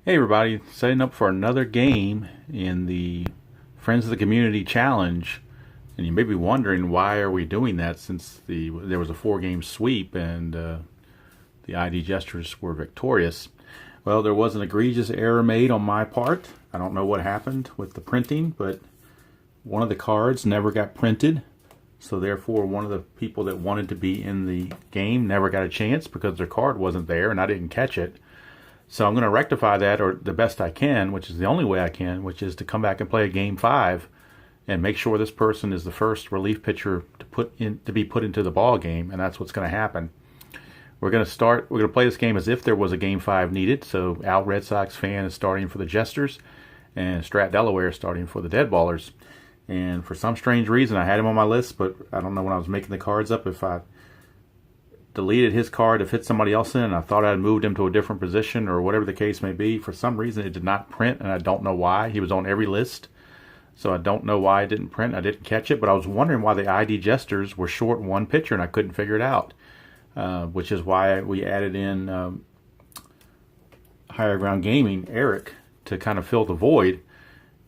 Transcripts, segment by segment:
Hey everybody, setting up for another game in the Friends of the Community Challenge. And you may be wondering, why are we doing that, since there was a 4-game sweep and the ID Jesters were victorious. Well, there was an egregious error made on my part. I don't know what happened with the printing, but one of the cards never got printed. So therefore, one of the people that wanted to be in the game never got a chance because their card wasn't there and I didn't catch it. So I'm going to rectify that, or the best I can, which is the only way I can, which is to come back and play a game 5 and make sure this person is the first relief pitcher to be put into the ball game, and that's what's going to happen. We're going to play this game as if there was a game 5 needed. So Al Red Sox fan is starting for the Jesters, and Strat Delaware is starting for the Deadballers. And for some strange reason, I had him on my list, but I don't know when I was making the cards up if I deleted his card to fit somebody else in, and I thought I'd moved him to a different position or whatever the case may be. For some reason it did not print, and I don't know why. He was on every list, so I don't know why it didn't print. I didn't catch it, but I was wondering why the ID Jesters were short one pitcher and I couldn't figure it out, which is why we added in Higher Ground Gaming, Eric, to kind of fill the void.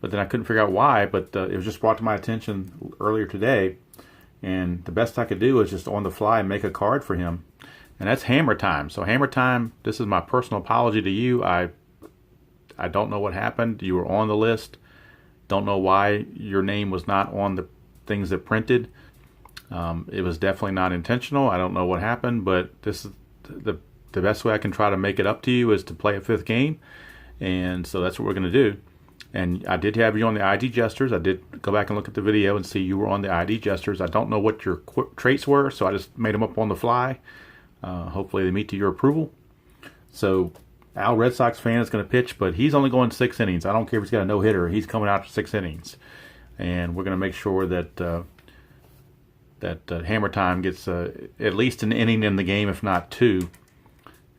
But then I couldn't figure out why, but it was just brought to my attention earlier today. And the best I could do is just on the fly make a card for him. And that's Hammer Time. So Hammer Time, this is my personal apology to you. I don't know what happened. You were on the list. Don't know why your name was not on the things that printed. It was definitely not intentional. I don't know what happened, but this is the best way I can try to make it up to you is to play a 5th game. And so that's what we're going to do. And I did have you on the ID Jesters. I did go back and look at the video and see you were on the ID Jesters. I don't know what your traits were, so I just made them up on the fly. Hopefully they meet to your approval. So Al Red Sox fan is going to pitch, but he's only going 6 innings. I don't care if he's got a no-hitter. He's coming out for 6 innings. And we're going to make sure that Hammer Time gets at least an inning in the game, if not 2.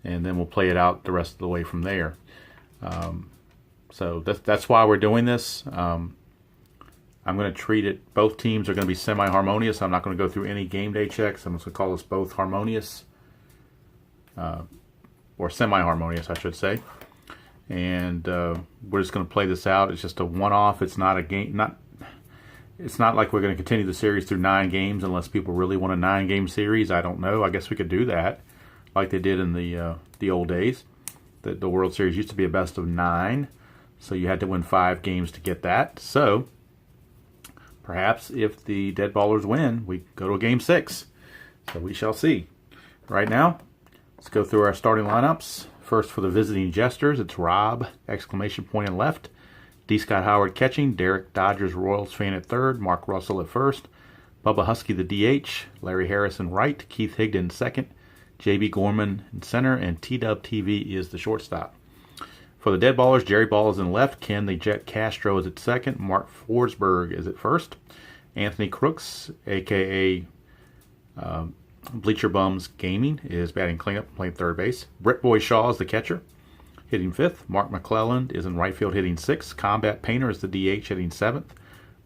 And then we'll play it out the rest of the way from there. So that's why we're doing this. I'm going to treat it, both teams are going to be semi-harmonious. I'm not going to go through any game day checks. I'm just going to call this both harmonious, or semi-harmonious, I should say. And we're just going to play this out. It's just a one-off. It's not a game. It's not like we're going to continue the series through 9 games unless people really want a 9-game series. I don't know. I guess we could do that, like they did in the old days. The World Series used to be a best of 9. So you had to win 5 games to get that. So perhaps if the Deadballers win, we go to a game 6. So we shall see. Right now, let's go through our starting lineups. First for the visiting Jesters, it's Rob, exclamation point in left. D. Scott Howard catching, Derek Dodgers Royals fan at third, Mark Russell at first, Bubba Husky the DH, Larry Harrison right, Keith Higdon second, J.B. Gorman in center, and T-Dub TV is the shortstop. For the Deadballers, Jerry Ball is in left, Ken the Jet Castro is at second, Mark Forsberg is at first, Anthony Crooks, a.k.a. Bleacher Bums Gaming, is batting cleanup, playing third base. Brett Boy Shaw is the catcher, hitting 5th. Mark McClelland is in right field, hitting 6th. Combat Painter is the DH, hitting 7th.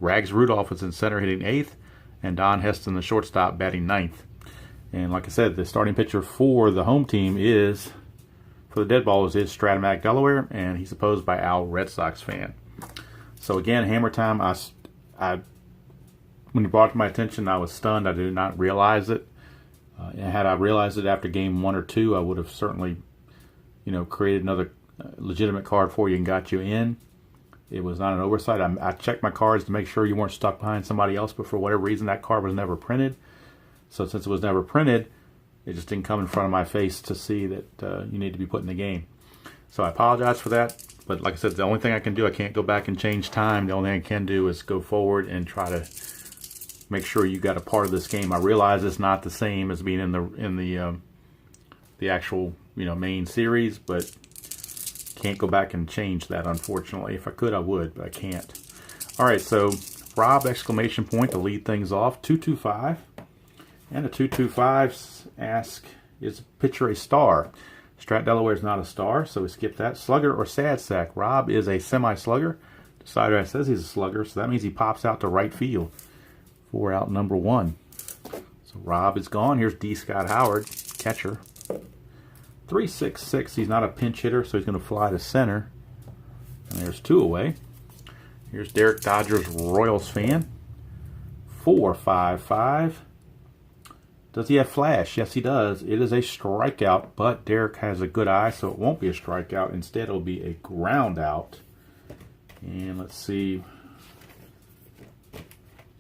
Rags Rudolph is in center, hitting 8th. And Don Heston, the shortstop, batting 9th. And like I said, the starting pitcher for the home team is... for the Deadballers is Stratomatic Delaware, and he's opposed by Al Red Sox fan. So again, Hammer Time, when you brought it to my attention, I was stunned. I did not realize it. Had I realized it after game 1 or 2, I would have certainly, created another legitimate card for you and got you in. It was not an oversight. I checked my cards to make sure you weren't stuck behind somebody else, but for whatever reason, that card was never printed. So since it was never printed, it just didn't come in front of my face to see that you need to be put in the game. So I apologize for that. But like I said, the only thing I can do, I can't go back and change time. The only thing I can do is go forward and try to make sure you got a part of this game. I realize it's not the same as being in the actual main series, but can't go back and change that, unfortunately. If I could, I would, but I can't. All right, so Rob, exclamation point to lead things off. 225. And a 225 ask, is pitcher a star? Strat Delaware is not a star, so we skip that. Slugger or sad sack? Rob is a semi-slugger. Decider says he's a slugger, so that means he pops out to right field for out number 1. So Rob is gone. Here's D. Scott Howard, catcher. 3.66. He's not a pinch hitter, so he's going to fly to center. And there's 2 away. Here's Derek Dodgers Royals fan. 455. Does he have flash? Yes, he does. It is a strikeout, but Derek has a good eye, so it won't be a strikeout. Instead, it'll be a ground out. And let's see.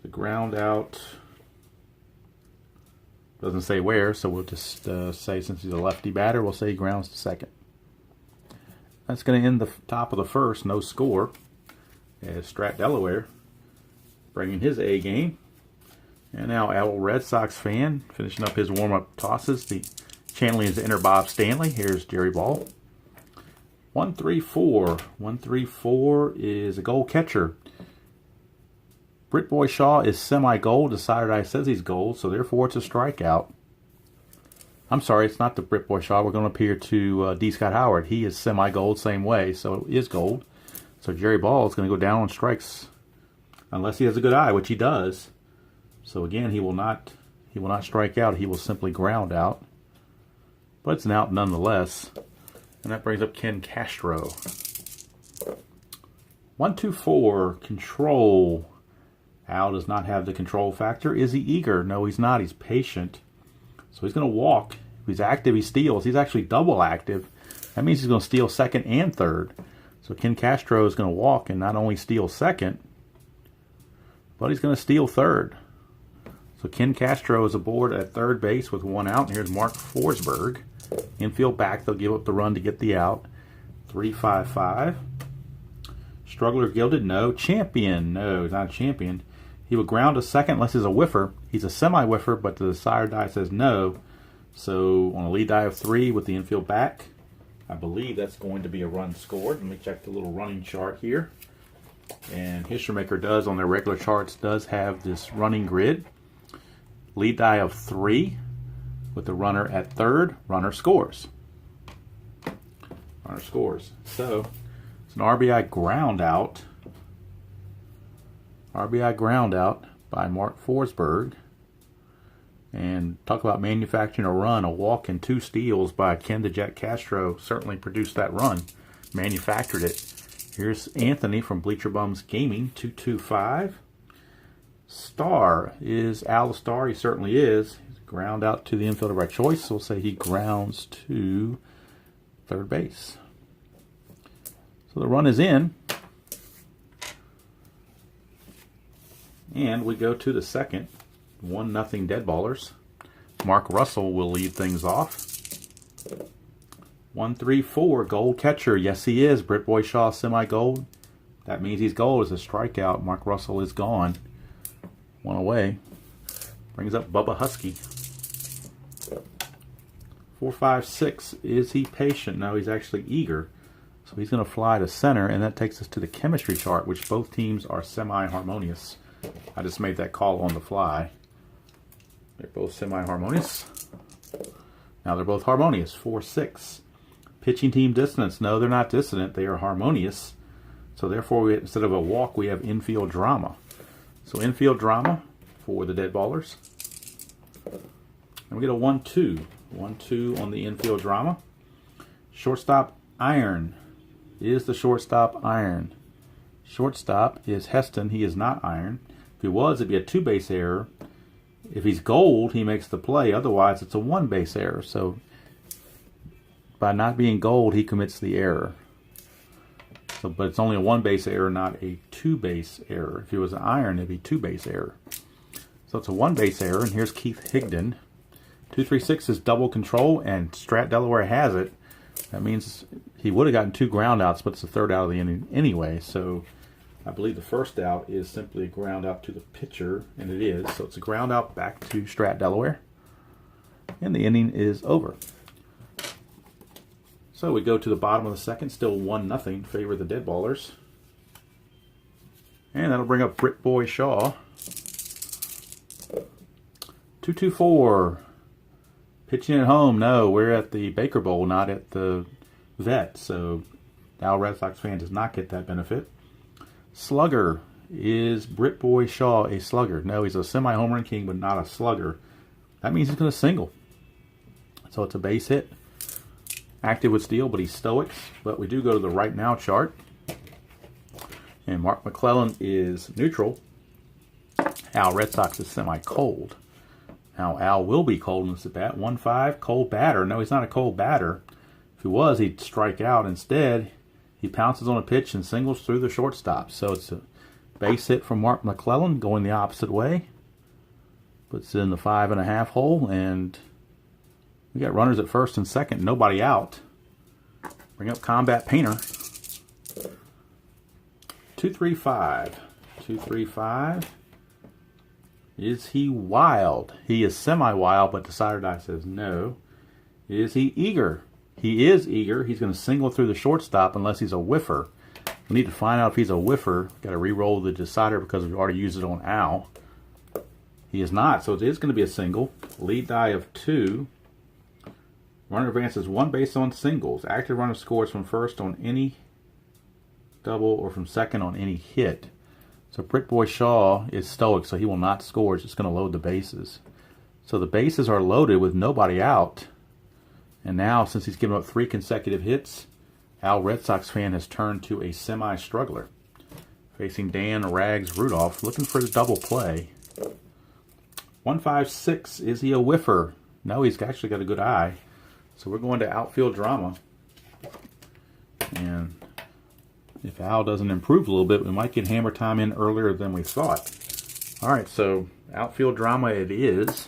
The ground out doesn't say where, so we'll just say since he's a lefty batter, we'll say he grounds to second. That's going to end the top of the first, no score, as Strat Delaware bringing his A game. And now Owl Red Sox fan finishing up his warm-up tosses. The channeling his inner Bob Stanley. Here's Jerry Ball. 134. 134 is a gold catcher. Britt Boy Shaw is semi-gold. The side eye says he's gold, so therefore it's a strikeout. I'm sorry, it's not the Britt Boy Shaw. We're going to appear to D. Scott Howard. He is semi-gold, same way, so it is gold. So Jerry Ball is going to go down on strikes, unless he has a good eye, which he does. So again, he will not strike out. He will simply ground out. But it's an out nonetheless. And that brings up Ken Castro. 124, control. Al does not have the control factor. Is he eager? No, he's not. He's patient. So he's going to walk. If he's active, he steals. He's actually double active. That means he's going to steal second and third. So Ken Castro is going to walk and not only steal second, but he's going to steal third. So Ken Castro is aboard at third base with 1 out. And here's Mark Forsberg. Infield back. They'll give up the run to get the out. 3-5-5. Struggler Gilded, no. Champion, no, he's not a champion. He would ground to second unless he's a whiffer. He's a semi-whiffer, but the desired die says no. So on a lead die of 3 with the infield back, I believe that's going to be a run scored. Let me check the little running chart here. And History Maker does, on their regular charts, does have this running grid. Lead die of 3 with the runner at third. Runner scores. Runner scores. So it's an RBI ground out. RBI ground out by Mark Forsberg. And talk about manufacturing a run. A walk and 2 steals by Ken the Jet Castro certainly produced that run. Manufactured it. Here's Anthony from Bleacher Bums Gaming. 225. Star is Al the Star. He certainly is. He's ground out to the infielder by choice. So we'll say he grounds to third base. So the run is in. And we go to the second. 1-0 Deadballers. Mark Russell will lead things off. 1-3-4 gold catcher. Yes, he is. Britt Boy Shaw semi-gold. That means he's gold as a strikeout. Mark Russell is gone. 1 away. Brings up Bubba Husky. 4-5-6. Is he patient? No, he's actually eager. So he's going to fly to center, and that takes us to the chemistry chart, which both teams are semi-harmonious. I just made that call on the fly. They're both semi-harmonious. Now they're both harmonious. 4-6. Pitching team dissonance. No, they're not dissonant. They are harmonious. So therefore, instead of a walk, we have infield drama. So infield drama for the Deadballers. And we get a 1-2. 1-2 on the infield drama. Shortstop Iron. Is the shortstop Iron? Shortstop is Heston. He is not Iron. If he was, it'd be a 2-base error. If he's gold, he makes the play. Otherwise, it's a 1-base error. So by not being gold, he commits the error. So, but it's only a 1-base error, not a 2-base error. If he was an Iron, it'd be 2-base error. So it's a 1-base error. And here's Keith Higdon. 2-3-6 is double control, and Strat Delaware has it. That means he would have gotten 2 ground outs, but it's the third out of the inning anyway. So I believe the first out is simply a ground out to the pitcher, and it is. So it's a ground out back to Strat Delaware, and the inning is over. So we go to the bottom of the second, still 1-0, favor the Deadballers. And that'll bring up Britt Boy Shaw. 2-2-4. Pitching at home, no, we're at the Baker Bowl, not at the Vet, so Al Red Sox fan does not get that benefit. Slugger. Is Britt Boy Shaw a slugger? No, he's a semi-home run king, but not a slugger. That means he's going to single. So it's a base hit. Active with steal, but he's stoic. But we do go to the right now chart. And Mark McClellan is neutral. Al Red Sox is semi-cold. Now Al will be cold in this at bat. 1-5, cold batter. No, he's not a cold batter. If he was, he'd strike out. Instead, he pounces on a pitch and singles through the shortstop. So it's a base hit from Mark McClellan going the opposite way. Puts it in the 5.5 hole, and we got runners at first and second, nobody out. Bring up Combat Painter. 2-3-5. 2-3-5. Is he wild? He is semi-wild, but Decider Die says no. Is he eager? He is eager. He's going to single through the shortstop unless he's a whiffer. We need to find out if he's a whiffer. Got to re-roll the Decider because we've already used it on Al. He is not, so it is going to be a single. Lead die of 2. Runner advances 1 base on singles. Active runner scores from first on any double or from second on any hit. So Brick Boy Shaw is stoic, so he will not score. It's just going to load the bases. So the bases are loaded with nobody out. And now, since he's given up 3 consecutive hits, Al Red Sox fan has turned to a semi-struggler. Facing Dan Rags Rudolph, looking for the double play. 1-5-6. Is he a whiffer? No, he's actually got a good eye. So we're going to outfield drama. And if Al doesn't improve a little bit, we might get hammer time in earlier than we thought. All right, so outfield drama it is.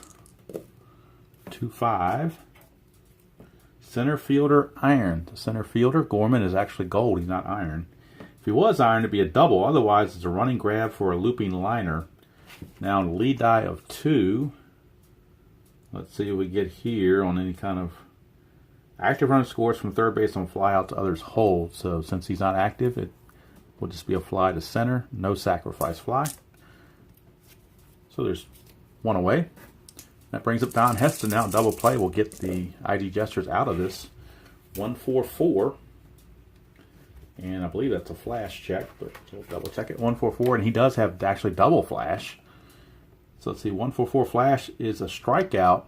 2-5. Center fielder iron. The center fielder, Gorman, is actually gold. He's not iron. If he was iron, it'd be a double. Otherwise, it's a running grab for a looping liner. Now, lead die of 2. Let's see what we get here on any kind of... Active runner scores from third base on fly out to others hold. So since he's not active, it will just be a fly to center. No sacrifice fly. So there's 1 away. That brings up Don Heston now. Double play will get the ID Jesters out of this. 1-4-4. And I believe that's a flash check, but we'll double check it. 1-4-4, and he does have actually double flash. So let's see, 1-4-4 flash is a strikeout.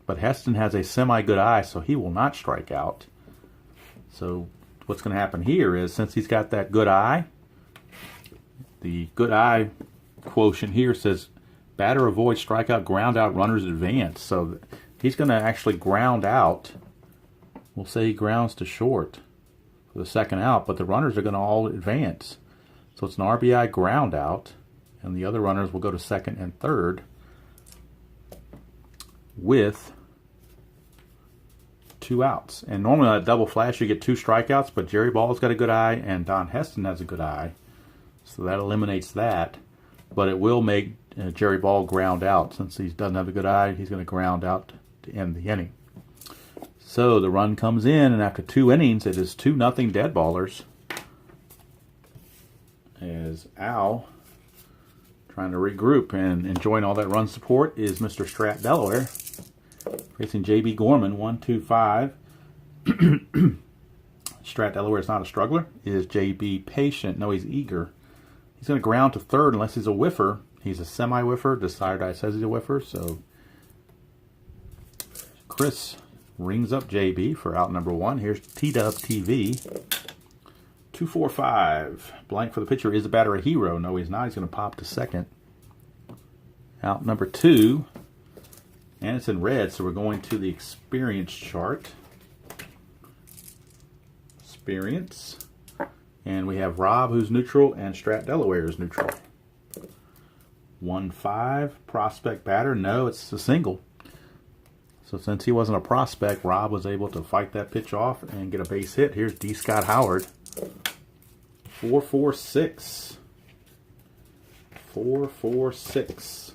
But Heston has a semi-good eye, so he will not strike out. So what's going to happen here is, since he's got that good eye, the good eye quotient here says batter avoids strikeout, ground out, runners advance. So he's going to actually ground out. We'll say he grounds to short for the second out, but the runners are going to all advance. So it's an RBI ground out, and the other runners will go to second and third with 2 outs. And normally on a double flash you get 2 strikeouts, but Jerry Ball's got a good eye and Don Heston has a good eye. So that eliminates that. But it will make Jerry Ball ground out. Since he doesn't have a good eye, he's going to ground out to end the inning. So the run comes in, and after 2 innings, it is 2-0 Deadballers. As Al, trying to regroup and enjoying all that run support, is Mr. Strat Delaware. Facing JB Gorman, 1-2-5. Strat Delaware is not a struggler. Is JB patient? No, he's eager. He's going to ground to third unless he's a whiffer. He's a semi-whiffer. Decider Die says he's a whiffer. So Chris rings up JB for out number 1. Here's T-Dub TV. 2-4-5. Blank for the pitcher. Is the batter a hero? No, he's not. He's going to pop to second. Out number 2. And it's in red, so we're going to the experience chart. Experience. And we have Rob, who's neutral, and Strat Delaware is neutral. 1-5. Prospect batter. No, it's a single. So since he wasn't a prospect, Rob was able to fight that pitch off and get a base hit. Here's D. Scott Howard. 4-4-6. 4-4-6.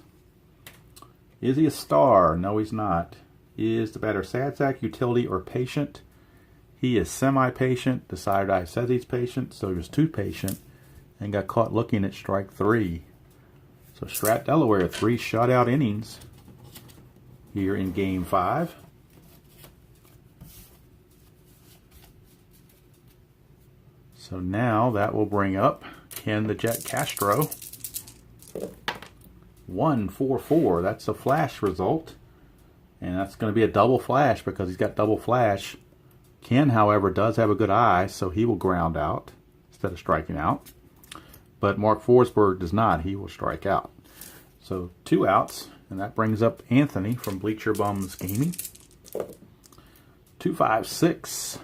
Is he a star? No, he's not. Is the batter sad sack, utility, or patient? He is semi-patient. Decider Die says he's patient, so he was too patient and got caught looking at strike 3. So Strat Delaware, 3 shutout innings here in Game 5. So now that will bring up Ken the Jet Castro. 1-4-4. That's a flash result. And that's going to be a double flash because he's got double flash Ken, however, does have a good eye, so he will ground out instead of striking out. But Mark Forsberg does not. He will strike out. So 2 outs, and that brings up Anthony from Bleacher Bums Gaming. 256.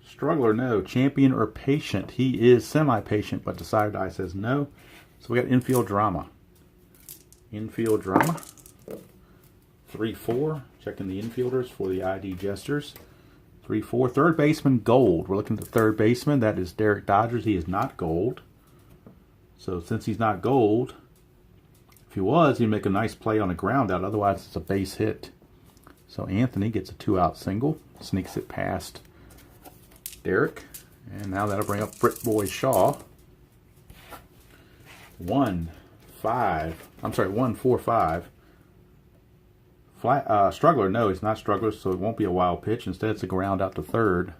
Struggler, no. Champion or patient. He is semi-patient, but Decided Die says no. So we got infield drama. Infield drama. 3-4. Checking the infielders for the ID Jesters. 3-4. Third baseman, gold. We're looking at the third baseman. That is Derek Dodgers. He is not gold. So since he's not gold, if he was, he'd make a nice play on a ground out. Otherwise, it's a base hit. So Anthony gets a 2-out single. Sneaks it past Derek. And now that'll bring up Britt Boy Shaw. 1-4-5. Struggler, no, he's not struggler, so it won't be a wild pitch. Instead, it's a ground out to third.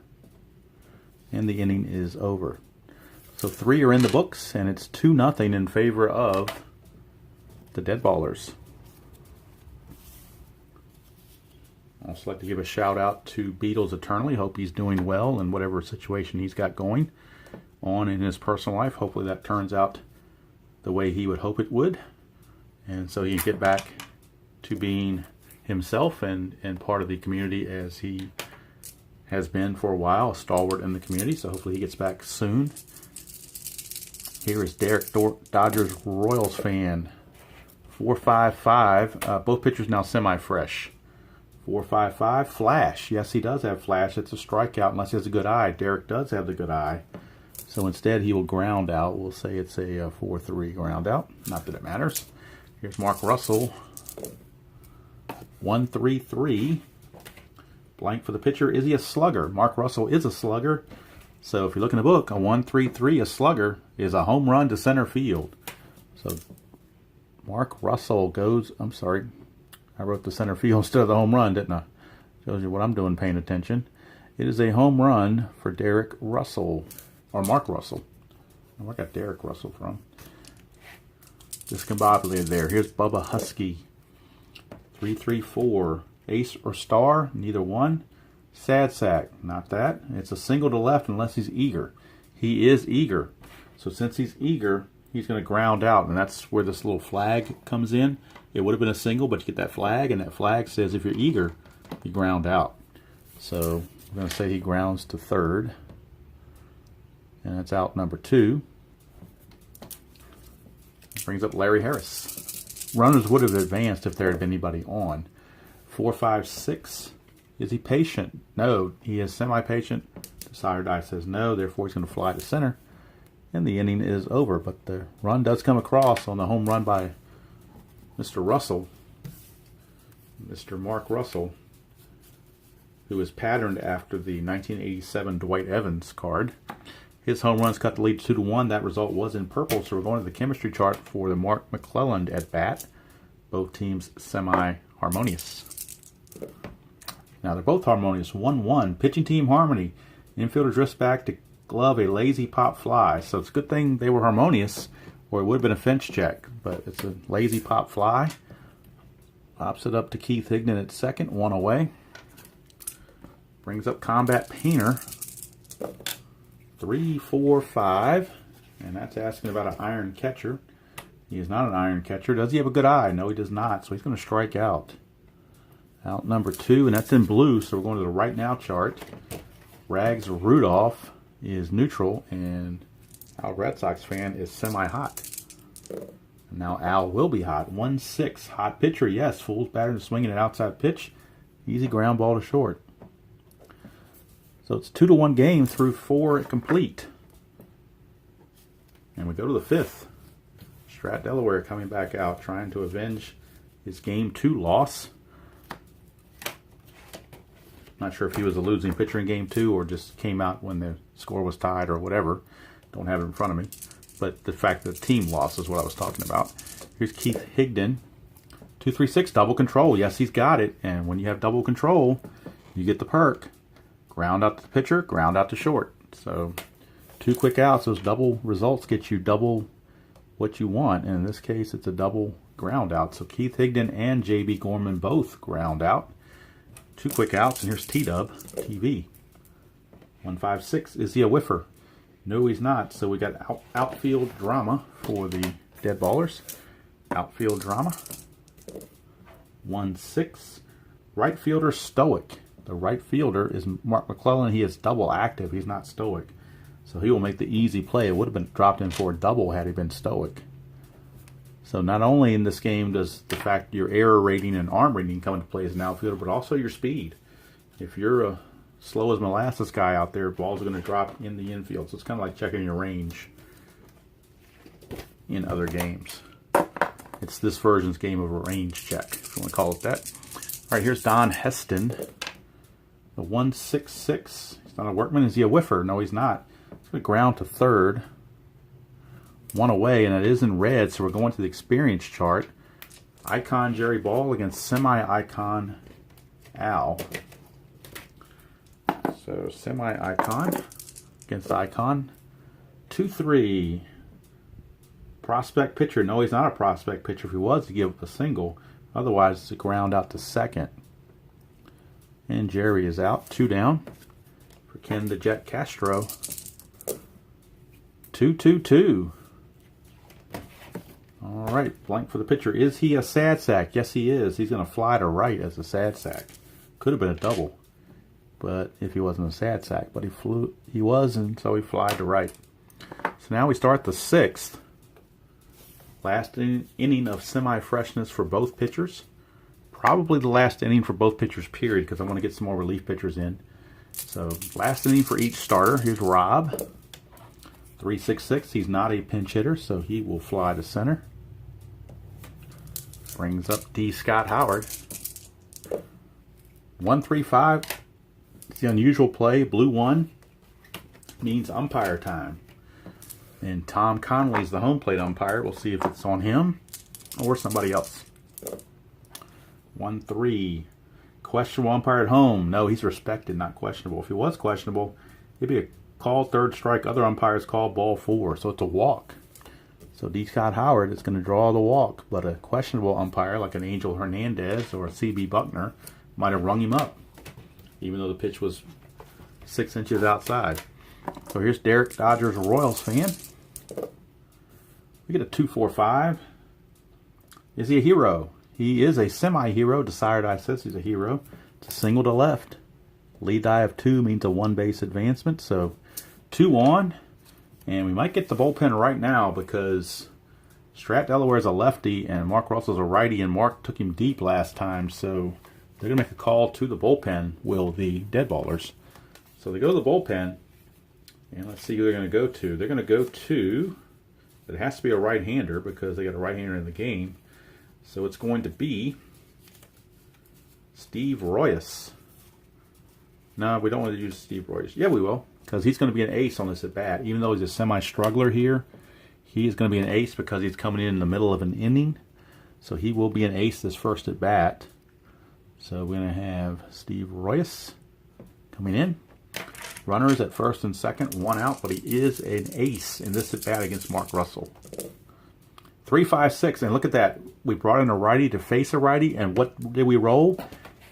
And the inning is over. So 3 are in the books, and it's 2-0 in favor of the Deadballers. I'd also like to give a shout out to Beatles Eternally. Hope he's doing well in whatever situation he's got going on in his personal life. Hopefully that turns out the way he would hope it would. And so he can get back to being himself and part of the community as he has been for a while, a stalwart in the community. So hopefully he gets back soon. Here is Derek Dodgers Royals fan. 4-5-5. Both pitchers now semi-fresh. 4-5-5. Flash. Yes, he does have flash. It's a strikeout unless he has a good eye. Derek does have the good eye. So instead he will ground out. We'll say it's a 4-3 ground out. Not that it matters. Here's Mark Russell. 1-3-3. Blank for the pitcher. Is he a slugger? Mark Russell is a slugger. So if you look in the book, a 1-3-3, a slugger, is a home run to center field. So Mark Russell goes, I'm sorry, I wrote the center field instead of the home run, didn't I? Shows you what I'm doing, paying attention. It is a home run for Derek Russell, or Mark Russell. Where I got Derek Russell from? Discombobulated there. Here's Bubba Husky. 3-3-4. Ace or star? Neither one. Sad sack. Not that. It's a single to left unless he's eager. He is eager. So since he's eager, he's going to ground out. And that's where this little flag comes in. It would have been a single, but you get that flag. And that flag says if you're eager, you ground out. So we're going to say he grounds to third. And that's out number 2. Brings up Larry Harris. Runners would have advanced if there had been anybody on. 4-5-6. Is he patient? No, he is semi-patient. Decided Die says no, therefore he's going to fly to center. And the inning is over. But the run does come across on the home run by Mr. Russell. Mr. Mark Russell, who is patterned after the 1987 Dwight Evans card. His home runs cut the lead 2-1. That result was in purple, so we're going to the chemistry chart for the Mark McClelland at bat. Both teams semi-harmonious. Now they're both harmonious. 1-1. Pitching team harmony. Infielder drifts back to glove a lazy pop fly. So it's a good thing they were harmonious, or it would have been a fence check. But it's a lazy pop fly. Pops it up to Keith Higdon at second. 1 away. Brings up Combat Painter. 3-4-5. And that's asking about an iron catcher. He is not an iron catcher. Does he have a good eye? No, he does not. So he's going to strike out. Out number 2, and that's in blue, so we're going to the right now chart. Rags Rudolph is neutral, and Al Red Sox fan is semi-hot. And now Al will be hot. 1-6. Hot pitcher, yes. Fool's pattern swinging an outside pitch. Easy ground ball to short. So it's 2-1 game through 4 complete. And we go to the 5th. Strat Delaware coming back out, trying to avenge his Game 2 loss. Not sure if he was a losing pitcher in Game 2 or just came out when the score was tied or whatever. Don't have it in front of me. But the fact that the team lost is what I was talking about. Here's Keith Higdon. 2-3-6, double control. Yes, he's got it. And when you have double control, you get the perk. Ground out to the pitcher, ground out to short. So 2 quick outs. Those double results get you double what you want. And in this case, it's a double ground out. So Keith Higdon and J.B. Gorman both ground out. 2 quick outs, and here's T-Dub, TV. 156. Is he a whiffer? No, he's not. So we got outfield drama for the Deadballers. Outfield drama. 1-6. Right fielder stoic. The right fielder is Mark McClellan. He is double active. He's not stoic. So he will make the easy play. It would have been dropped in for a double had he been stoic. So not only in this game does the fact your error rating and arm rating come into play as an outfielder, but also your speed. If you're a slow as molasses guy out there, balls are going to drop in the infield. So it's kind of like checking your range in other games. It's this version's game of a range check, if you want to call it that. All right, here's Don Heston. The 166. He's not a workman. Is he a whiffer? No, he's not. He's going to ground to third. 1 away, and it is in red, so we're going to the experience chart. Icon Jerry Ball against semi-icon Al. So semi-icon against icon. 2-3. Prospect pitcher. No, he's not a prospect pitcher. If he was, to give up a single. Otherwise, it's a ground out to second. And Jerry is out. 2 down for Ken the Jet Castro. 2-2-2. All right, blank for the pitcher. Is he a sad sack? Yes, he is. He's going to fly to right as a sad sack. Could have been a double, but if he wasn't a sad sack, but he was, and so he flied to right. So now we start the 6th. Last inning of semi-freshness for both pitchers. Probably the last inning for both pitchers, period, because I want to get some more relief pitchers in. So last inning for each starter. Here's Rob. 366. He's not a pinch hitter, so he will fly to center. Brings up D. Scott Howard. 135. It's the unusual play. Blue 1 means umpire time. And Tom Conley's the home plate umpire. We'll see if it's on him or somebody else. 1-3. Questionable umpire at home. No, he's respected, not questionable. If he was questionable, it'd be a call, third strike. Other umpires call ball 4. So it's a walk. So D. Scott Howard is going to draw the walk. But a questionable umpire like an Angel Hernandez or a C.B. Buckner might have rung him up, even though the pitch was 6 inches outside. So here's Derek, Dodgers Royals fan. We get a 2-4-5. Is he a hero? He is a semi-hero. Desired Eye says he's a hero. It's a single to left. Lead die of 2 means a 1-base advancement. So 2 on. And we might get the bullpen right now because Strat Delaware is a lefty and Mark Russell's a righty, and Mark took him deep last time. So they're going to make a call to the bullpen, will the Deadballers. So they go to the bullpen. And let's see who they're going to go to. They're going to go to, it has to be a right-hander because they got a right-hander in the game. So it's going to be Steve Royce. No, we don't want to use Steve Royce. Yeah, we will, because he's going to be an ace on this at-bat. Even though he's a semi-struggler here, he is going to be an ace because he's coming in the middle of an inning. So he will be an ace this first at-bat. So we're going to have Steve Royce coming in. Runners at first and second, 1 out, but he is an ace in this at-bat against Mark Russell. 3-5-6, and look at that. We brought in a righty to face a righty, and what did we roll?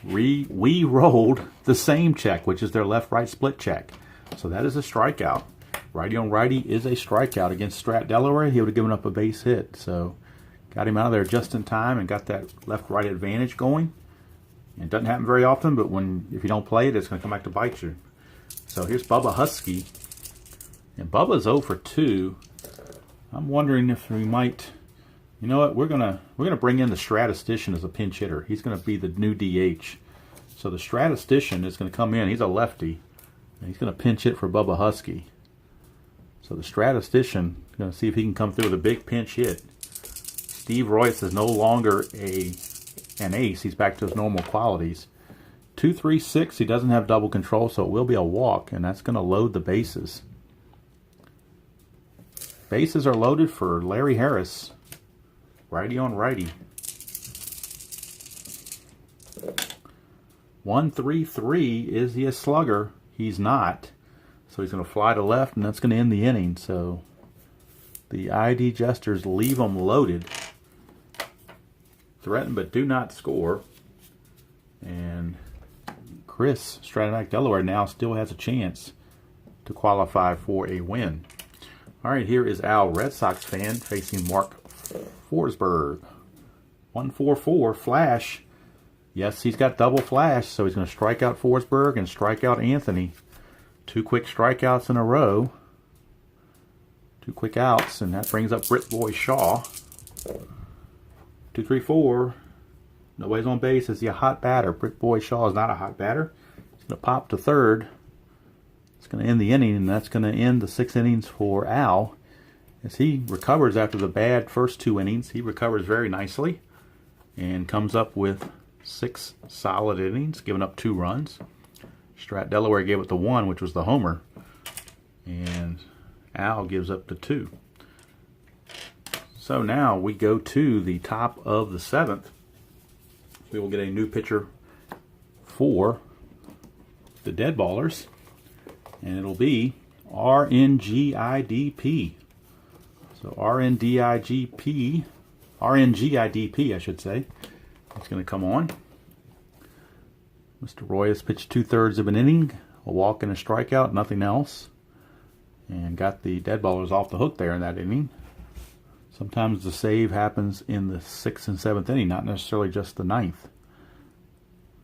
We rolled the same check, which is their left-right split check. So that is a strikeout. Righty on righty is a strikeout against Strat Delaware. He would have given up a base hit. So got him out of there just in time and got that left-right advantage going. And it doesn't happen very often, but if you don't play it, it's going to come back to bite you. So here's Bubba Husky. And Bubba's 0 for 2. I'm wondering if we might, you know what, we're gonna bring in the Statistician as a pinch hitter. He's gonna be the new DH. So the Statistician is gonna come in. He's a lefty. And he's gonna pinch hit for Bubba Husky. So the Statistician is gonna see if he can come through with a big pinch hit. Steve Royce is no longer an ace. He's back to his normal qualities. 2-3-6. He doesn't have double control, so it will be a walk, and that's going to load the bases. Bases are loaded for Larry Harris. Righty on righty. 1-3-3. Is he a slugger? He's not. So he's going to fly to left, and that's going to end the inning. So the ID Jesters leave them loaded. Threaten but do not score. And Chris, Stratamatic Delaware, now still has a chance to qualify for a win. All right, here is Al, Red Sox fan, facing Mark Forsberg. 1-4-4, flash. Yes, he's got double flash, so he's going to strike out Forsberg and strike out Anthony. 2 quick strikeouts in a row. 2 quick outs, and that brings up Britt Boy Shaw. 2-3-4. Nobody's on base. Is he a hot batter? Britt Boy Shaw is not a hot batter. He's going to pop to third. It's going to end the inning, and that's going to end the 6 innings for Al. As he recovers after the bad first 2 innings, he recovers very nicely and comes up with 6 solid innings, giving up 2 runs. Strat Delaware gave it the 1, which was the homer, and Al gives up the 2. So now we go to the top of the 7th. We will get a new pitcher for the Deadballers, and it'll be RNGIDP. So RNGIDP, I should say. It's going to come on. Mr. Roy has pitched 2/3 of an inning, a walk and a strikeout, nothing else, and got the Deadballers off the hook there in that inning. Sometimes the save happens in the 6th and 7th inning, not necessarily just the 9th.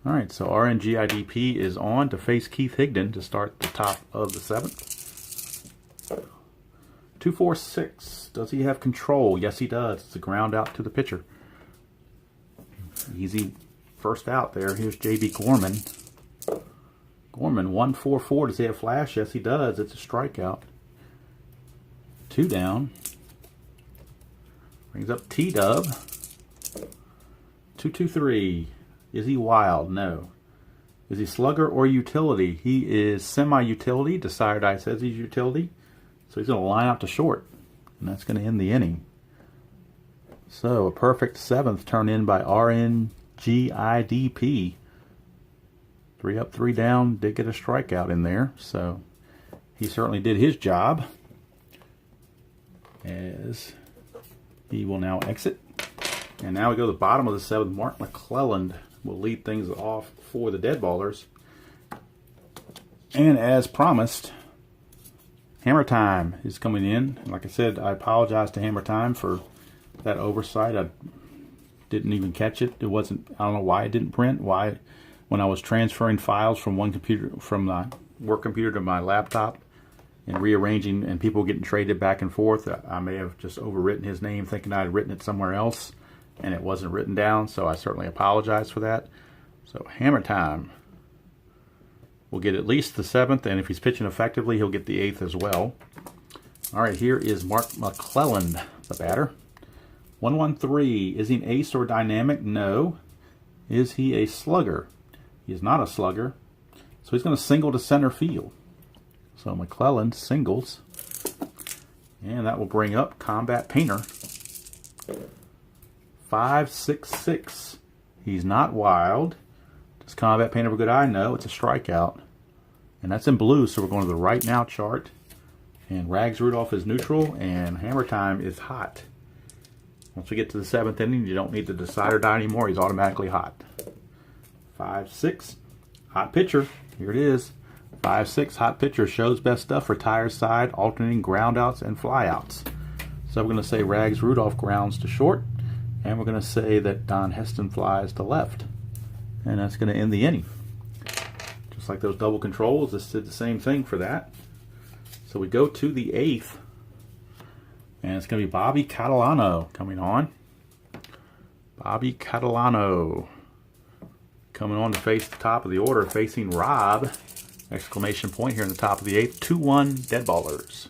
All right, so RNGIDP is on to face Keith Higdon to start the top of the 7th. 2-4-6. Does he have control? Yes, he does. It's a ground out to the pitcher. Easy first out there. Here's J.B. Gorman. Gorman, 1-4-4. Does he have flash? Yes, he does. It's a strikeout. 2 down. Brings up T-Dub. 2-2-3. Is he wild? No. Is he slugger or utility? He is semi-utility. Decider says he's utility. So he's going to line out to short. And that's going to end the inning. So a perfect 7th turn in by RNGIDP. 3 up, 3 down. Did get a strikeout in there. So he certainly did his job. As he will now exit. And now we go to the bottom of the 7th. Mark McClelland will lead things off for the Deadballers. And as promised, Hammer Time is coming in. Like I said, I apologize to Hammer Time for that oversight. I didn't even catch it. It wasn't, I don't know why it didn't print. Why, when I was transferring files from one computer, from the work computer to my laptop, and rearranging and people getting traded back and forth, I may have just overwritten his name thinking I had written it somewhere else and it wasn't written down, so I certainly apologize for that. So Hammer Time will get at least the 7th, and if he's pitching effectively, he'll get the 8th as well. All right, here is Mark McClelland, the batter. 1-1-3. Is he an ace or dynamic? No. Is he a slugger? He is not a slugger. So he's going to single to center field. So McClelland singles. And that will bring up Combat Painter. 5-6-6. He's not wild. Does Combat Painter have a good eye? No, it's a strikeout. And that's in blue, so we're going to the right now chart. And Rags Rudolph is neutral, and Hammer Time is hot. Once we get to the 7th inning, you don't need to decide or die anymore. He's automatically hot. 5-6. Hot pitcher. Here it is. 5-6. Hot pitcher. Shows best stuff. Retires side. Alternating groundouts and flyouts. So we're going to say Rags Rudolph grounds to short. And we're going to say that Don Heston flies to left. And that's going to end the inning. Just like those double controls, this did the same thing for that. So we go to the 8th. And it's going to be Bobby Catalano coming on. Bobby Catalano coming on to face the top of the order, facing Rob. Exclamation point here in the top of the 8th. 2-1 Deadballers.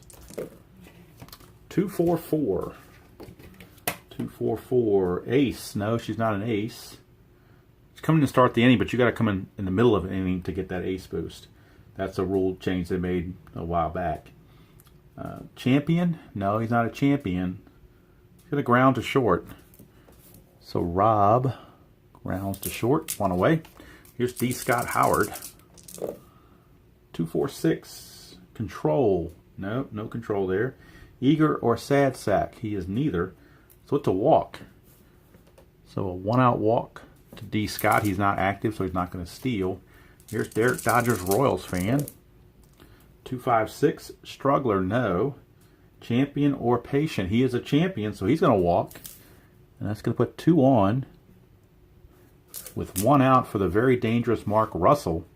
2-4-4. 2-4-4. Ace. No, she's not an ace. She's coming to start the inning, but you got to come in the middle of an inning to get that ace boost. That's a rule change they made a while back. Champion? No, he's not a champion. He's going to ground to short. So Rob grounds to short. One away. Here's D. Scott Howard. 2-4-6. Control. No, no control there. Eager or sad sack. He is neither. So it's a walk. So a 1-out walk to D. Scott. He's not active, so he's not going to steal. Here's Derek Dodgers Royals fan. 256, struggler, no. Champion or patient. He is a champion, so he's going to walk. And that's going to put 2 on. With 1 out for the very dangerous Mark Russell.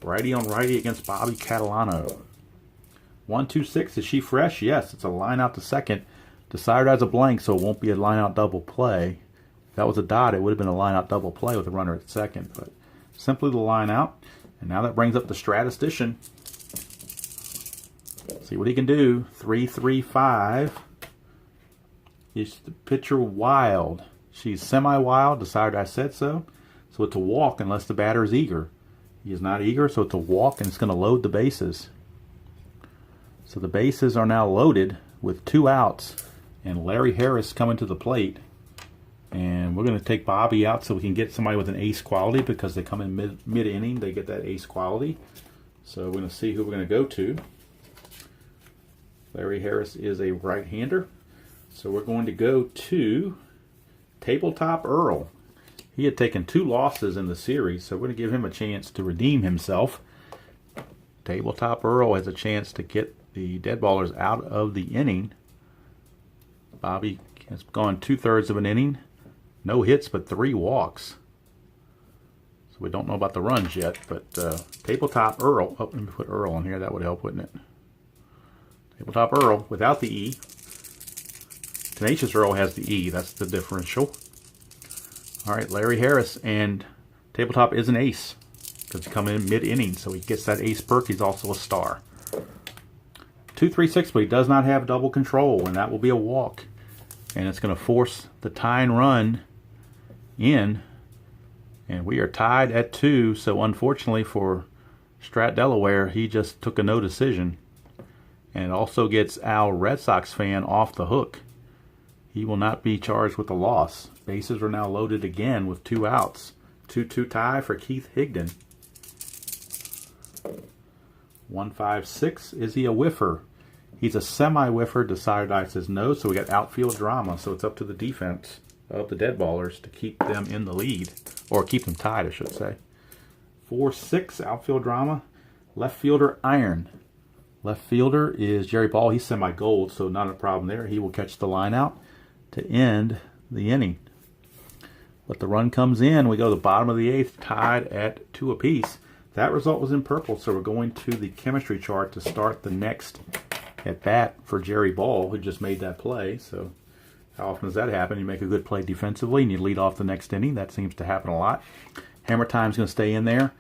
Righty on righty against Bobby Catalano. 126, is she fresh? Yes, it's a line out to second. Decided as a blank, so it won't be a line out double play. If that was a dot, it would have been a line out double play with a runner at second. But simply the line out. And now that brings up the statistician. See what he can do. 3-3-5. Is the pitcher wild? She's semi-wild. Decided I said so. So it's a walk unless the batter is eager. He is not eager, so it's a walk, and it's going to load the bases. So the bases are now loaded with 2 outs, and Larry Harris coming to the plate. And we're going to take Bobby out so we can get somebody with an ace quality, because they come in mid-inning, they get that ace quality. So we're going to see who we're going to go to. Larry Harris is a right-hander. So we're going to go to Tabletop Earl. He had taken 2 losses in the series, so we're going to give him a chance to redeem himself. Tabletop Earl has a chance to get the Deadballers out of the inning. Bobby has gone 2/3 of an inning. No hits, but 3 walks. So we don't know about the runs yet, but Tabletop Earl. Oh, let me put Earl on here. That would help, wouldn't it? Tabletop Earl without the E. Tenacious Earl has the E. That's the differential. All right, Larry Harris, and Tabletop is an ace because he come in mid-inning, so he gets that ace perk. He's also a star. 2-3-6, but he does not have double control, and that will be a walk. And it's going to force the tying run in, and we are tied at 2. So unfortunately for Strat Delaware, he just took a no decision, and it also gets Al Red Sox fan off the hook. He will not be charged with a loss. Bases are now loaded again with 2 outs. 2-2 tie for Keith Higdon. 156, is he a whiffer? He's a semi-whiffer. Decided I says no, so we got outfield drama. So it's up to the defense of the Deadballers to keep them in the lead. Or keep them tied, I should say. 4-6, outfield drama. Left fielder, iron. Left fielder is Jerry Ball. He's semi-gold, so not a problem there. He will catch the line out to end the inning. But the run comes in. We go to the bottom of the 8th, tied at 2 apiece. That result was in purple, so we're going to the chemistry chart to start the next at bat for Jerry Ball, who just made that play. So how often does that happen? You make a good play defensively and you lead off the next inning. That seems to happen a lot. Hammer Time's going to stay in there.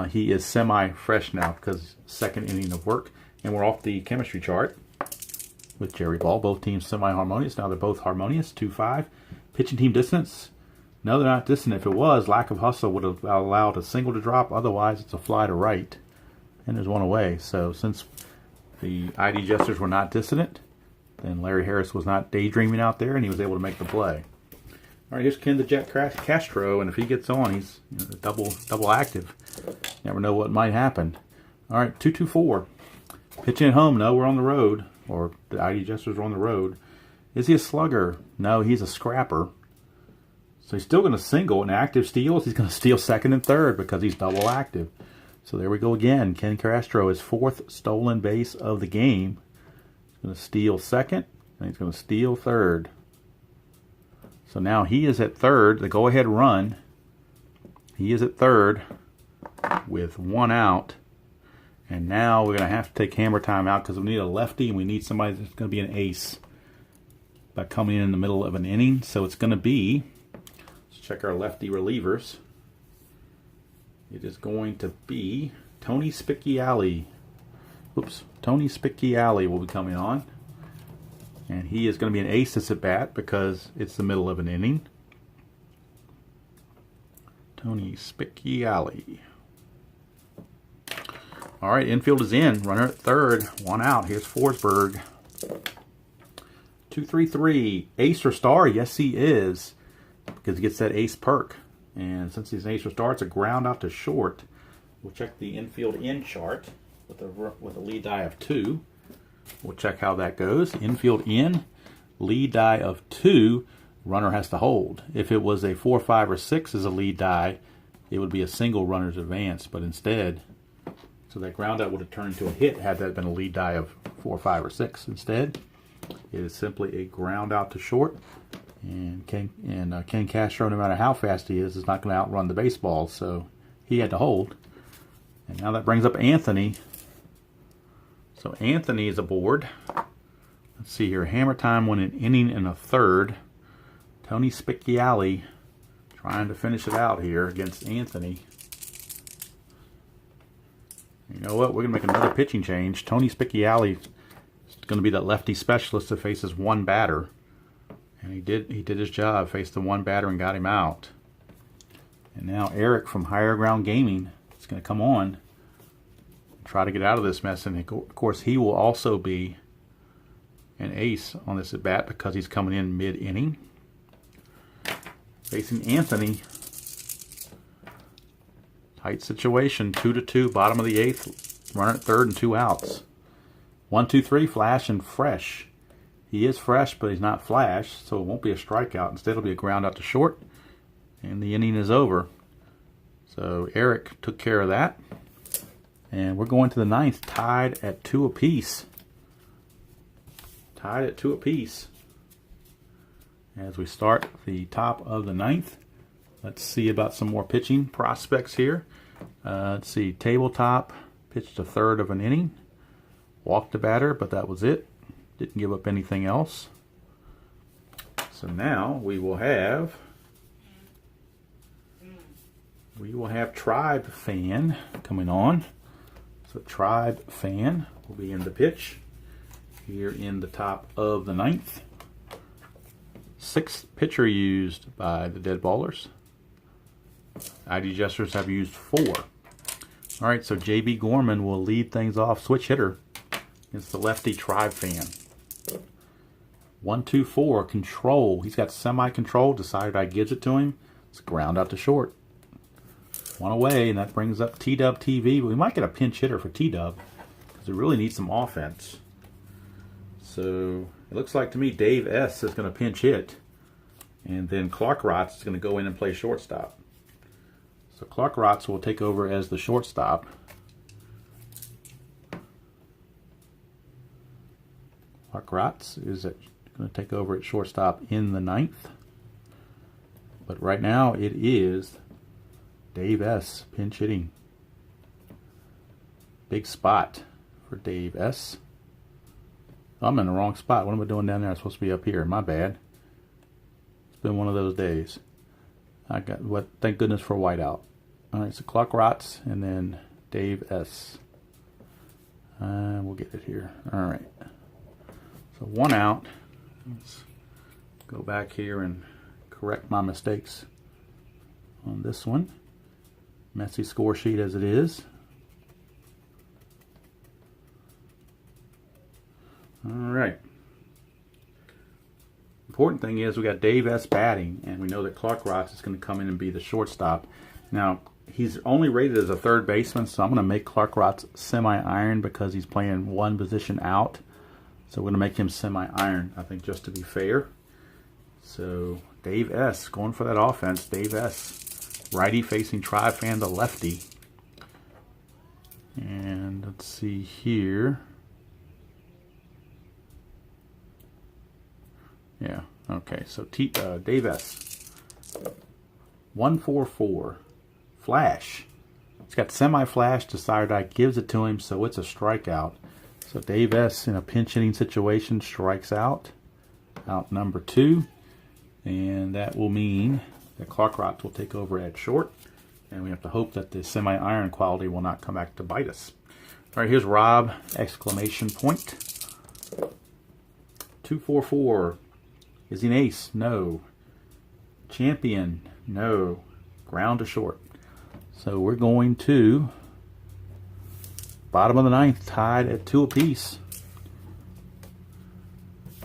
He is semi-fresh now because second inning of work. And we're off the chemistry chart with Jerry Ball. Both teams semi-harmonious. Now they're both harmonious. 2-5. Pitching team dissonance. No, they're not dissonant. If it was, lack of hustle would have allowed a single to drop. Otherwise, it's a fly to right. And there's one away. So since the ID Jesters were not dissonant, then Larry Harris was not daydreaming out there, and he was able to make the play. All right, here's Ken the Jet Castro, and if he gets on, he's double active. Never know what might happen. All right, 2-2-4. Pitching at home. No, we're on the road. Or the ID Jesters are on the road. Is he a slugger? No, he's a scrapper. So he's still going to single. In active steals, he's going to steal second and third because he's double active. So there we go again. Ken Castro, his 4th stolen base of the game. He's going to steal second, and he's going to steal third. So now he is at third, the go-ahead run. He is at third with 1 out. And now we're going to have to take Hammer Time out because we need a lefty, and we need somebody that's going to be an ace by coming in the middle of an inning. So it's going to be... Check our lefty relievers. It is going to be Tony Spicciali. Oops, Tony Spicciali will be coming on. And he is going to be an ace that's at bat because it's the middle of an inning. Tony Spicciali. All right, infield is in. Runner at third. 1 out. Here's Forsberg. 2-3-3. Ace or star? Yes, he is. Because he gets that ace perk. And since he's an ace or star, it's a ground out to short. We'll check the infield in chart with a lead die of 2. We'll check how that goes. Infield in, lead die of 2, runner has to hold. If it was a 4, 5, or 6 as a lead die, it would be a single runner's advance, but instead, so that ground out would have turned into a hit had that been a lead die of 4, 5, or 6. Instead, it is simply a ground out to short, and Ken Castro, no matter how fast he is not going to outrun the baseball, so he had to hold. And now that brings up Anthony. So Anthony is aboard. Let's see here. Hammer time won an inning and a third. Tony Spicciali trying to finish it out here against Anthony. You know what? We're going to make another pitching change. Tony Spicciali is going to be that lefty specialist that faces one batter. And he did his job, faced the one batter and got him out. And now Eric from Higher Ground Gaming is going to come on and try to get out of this mess. And of course, he will also be an ace on this at bat because he's coming in mid-inning. Facing Anthony. Tight situation, 2-2, bottom of the 8th. Runner at third and 2 outs. 1, 2, 3, Flash and Fresh. He is fresh, but he's not Flash, so it won't be a strikeout. Instead, it'll be a ground out to short, and the inning is over. So Eric took care of that. And we're going to the 9th, tied at 2 apiece. Tied at 2 apiece. As we start the top of the 9th, let's see about some more pitching prospects here. Let's see, Tabletop pitched a third of an inning. Walked the batter, but that was it. Didn't give up anything else. So now we will have Tribe Fan coming on. So Tribe Fan will be in the pitch here in the top of the 9th. 6th pitcher used by the Deadballers. ID Jesters have used 4. All right, so JB Gorman will lead things off, switch hitter against the lefty Tribe Fan. 1, 2, 4, control. He's got semi-control. Decided I gives it to him. It's a ground out to short. 1 away, and that brings up T-Dub TV. We might get a pinch hitter for T-Dub because we really need some offense. So it looks like to me Dave S. is going to pinch hit, and then Clark Rotz is going to go in and play shortstop. So Clark Rotz will take over as the shortstop. Clark Rotz is going to take over at shortstop in the 9th. But right now it is Dave S. pinch hitting. Big spot for Dave S. I'm in the wrong spot. What am I doing down there? I'm supposed to be up here. My bad. It's been one of those days. Thank goodness for whiteout. Alright, so Clark Rotz and then Dave S. We'll get it here. Alright. So 1 out. Let's go back here and correct my mistakes on this one. Messy score sheet as it is. Alright. Important thing is we got Dave S. batting, and we know that Clark Rotz is going to come in and be the shortstop. Now, he's only rated as a third baseman, so I'm going to make Clark Rotz semi-iron because he's playing 1 position out. So we're going to make him semi-iron, I think, just to be fair. So Dave S. going for that offense. Dave S. righty facing Tribe Fan, the lefty. And let's see here. Yeah, okay, so Dave S. 1-4-4. Flash. It's got semi-flash. Decided I gives it to him, so it's a strikeout. So Dave S. in a pinch hitting situation strikes out. Out number 2. And that will mean that Clark Rotz will take over at short. And we have to hope that the semi-iron quality will not come back to bite us. All right, here's Rob! 2-4-4. Is he an ace? No. Champion? No. Ground to short. So we're going to bottom of the 9th, tied at 2 apiece.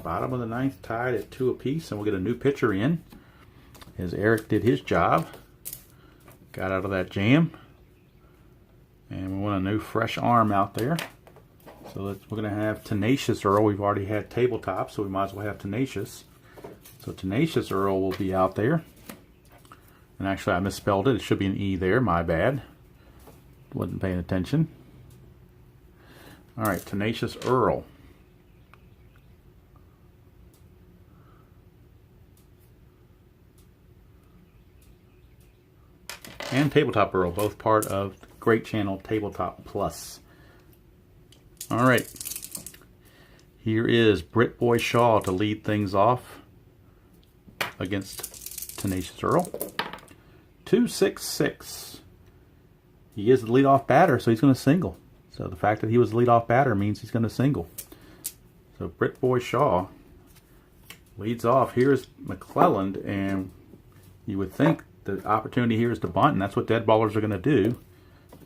Bottom of the 9th, tied at 2 apiece, and we'll get a new pitcher in as Eric did his job. Got out of that jam. And we want a new fresh arm out there. So we're going to have Tenacious Earl. We've already had Tabletop, so we might as well have Tenacious. So Tenacious Earl will be out there. And actually, I misspelled it. It should be an E there. My bad. Wasn't paying attention. All right, Tenacious Earl. And Tabletop Earl, both part of the great channel Tabletop Plus. All right. Here is Brit Boy Shaw to lead things off against Tenacious Earl. 2-6-6. He is the leadoff batter, so he's going to single. So the fact that he was the leadoff batter means he's going to single. So Brit Boy Shaw leads off. Here's McClelland, and you would think the opportunity here is to bunt, and that's what Deadballers are going to do.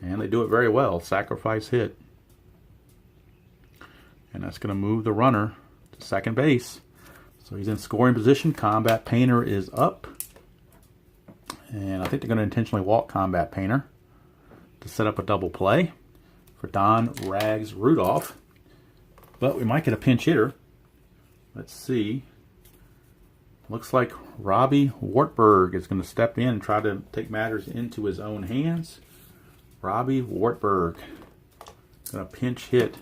And they do it very well. Sacrifice hit. And that's going to move the runner to second base. So he's in scoring position. Combat Painter is up. And I think they're going to intentionally walk Combat Painter to set up a double play for Don Rags Rudolph. But we might get a pinch hitter. Let's see. Looks like Robbie Wartburg is going to step in and try to take matters into his own hands. Robbie Wartburg going to pinch hit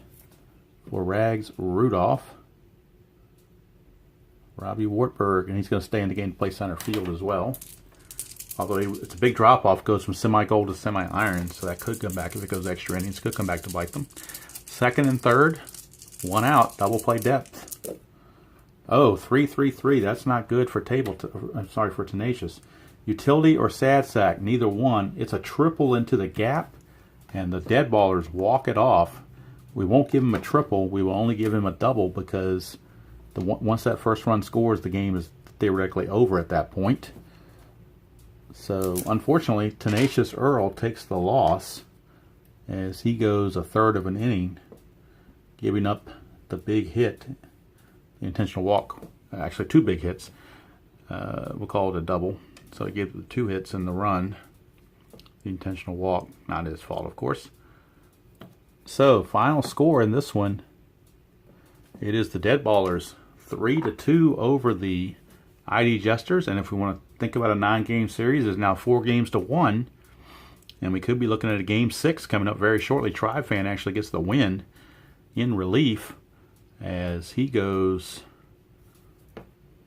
for Rags Rudolph. Robbie Wartburg, and he's going to stay in the game to play center field as well. Although it's a big drop-off, goes from semi-gold to semi-iron, so that could come back if it goes extra innings. Could come back to bite them. Second and third, one out, double play depth. Oh, 3-3-3. That's not good for for Tenacious. Utility or sad sack, neither one. It's a triple into the gap, and the Deadballers walk it off. We won't give him a triple. We will only give him a double because once that first run scores, the game is theoretically over at that point. So, unfortunately, Tenacious Earl takes the loss as he goes a third of an inning, giving up the big hit. The intentional walk, actually two big hits. We'll call it a double. So he gave the 2 hits in the run. The intentional walk, not his fault, of course. So final score in this one, it is the Deadballers 3-2 over the ID Jesters. And if we want to think about a 9-game series, it's now 4 games to 1. And we could be looking at a game 6 coming up very shortly. Tri-Fan actually gets the win in relief, as he goes,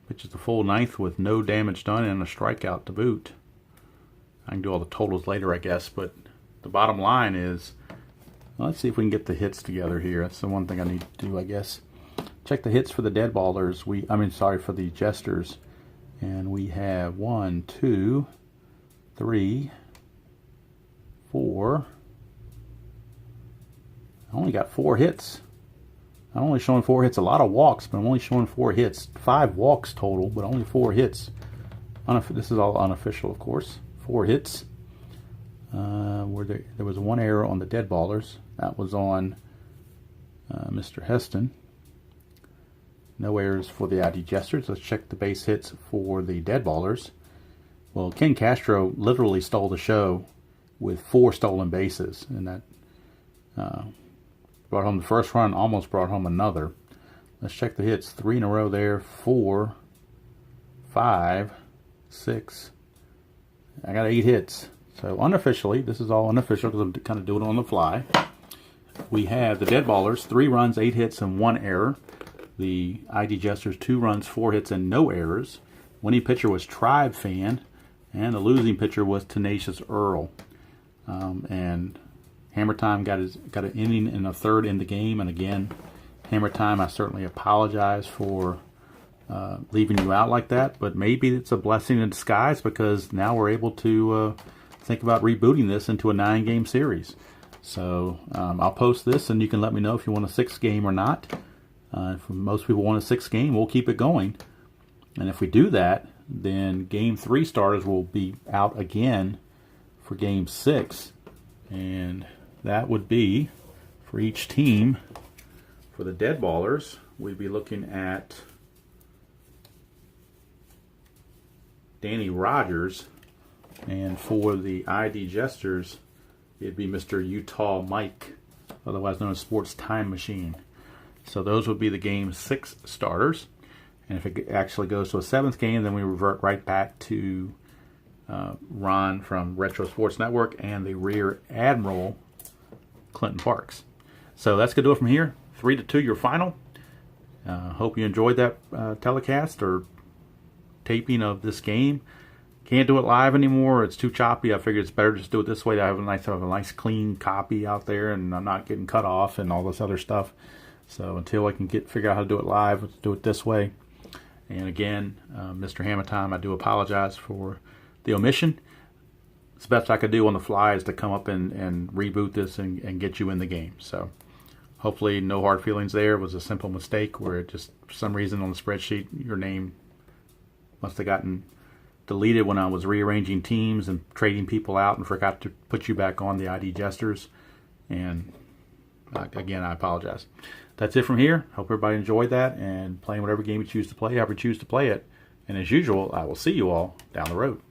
pitches the full 9th with no damage done and a strikeout to boot. I can do all the totals later, I guess, but the bottom line is, well, let's see if we can get the hits together here. That's the one thing I need to do, I guess. Check the hits for the Deadballers. For the Jesters. And we have 1, 2, 3, 4. I only got 4 hits. I'm only showing 4 hits. A lot of walks, but I'm only showing 4 hits. 5 walks total, but only 4 hits. This is all unofficial, of course. 4 hits. There was 1 error on the Deadballers. That was on Mr. Heston. No errors for the ID Jesters. Let's check the base hits for the Deadballers. Well, Ken Castro literally stole the show with 4 stolen bases, and that brought home the first run, almost brought home another. Let's check the hits. 3 in a row there. 4, 5, 6. I got 8 hits. So unofficially, this is all unofficial because I'm kind of doing it on the fly. We have the Deadballers, 3 runs, 8 hits, and 1 error. The ID Jesters, 2 runs, 4 hits, and no errors. Winning pitcher was Tribe Fan, and the losing pitcher was Tenacious Earl. And Hammer Time got an inning and a third in the game. And again, Hammer Time, I certainly apologize for leaving you out like that. But maybe it's a blessing in disguise because now we're able to think about rebooting this into a 9-game series. So I'll post this and you can let me know if you want a 6th game or not. If most people want a 6th game, we'll keep it going. And if we do that, then Game 3 starters will be out again for Game 6. And that would be, for each team, for the Deadballers, we'd be looking at Danny Rogers. And for the ID Jesters, it'd be Mr. Utah Mike, otherwise known as Sports Time Machine. So those would be the Game 6 starters. And if it actually goes to a 7th game, then we revert right back to Ron from Retro Sports Network, and the Rear Admiral, Clinton Parks. So that's going to do it from here. 3-2 your final. Hope you enjoyed that telecast or taping of this game. Can't do it live anymore. It's too choppy. I figured it's better just do it this way. I have a nice clean copy out there, and I'm not getting cut off and all this other stuff. So until I can figure out how to do it live, let's do it this way. And again, Mr. Hammer Time, I do apologize for the omission. It's the best I could do on the fly is to come up and reboot this and get you in the game. So hopefully no hard feelings there. It was a simple mistake where it just, for some reason on the spreadsheet, your name must have gotten deleted when I was rearranging teams and trading people out and forgot to put you back on the ID Jesters. And again, I apologize. That's it from here. Hope everybody enjoyed that and playing whatever game you choose to play, however you choose to play it. And as usual, I will see you all down the road.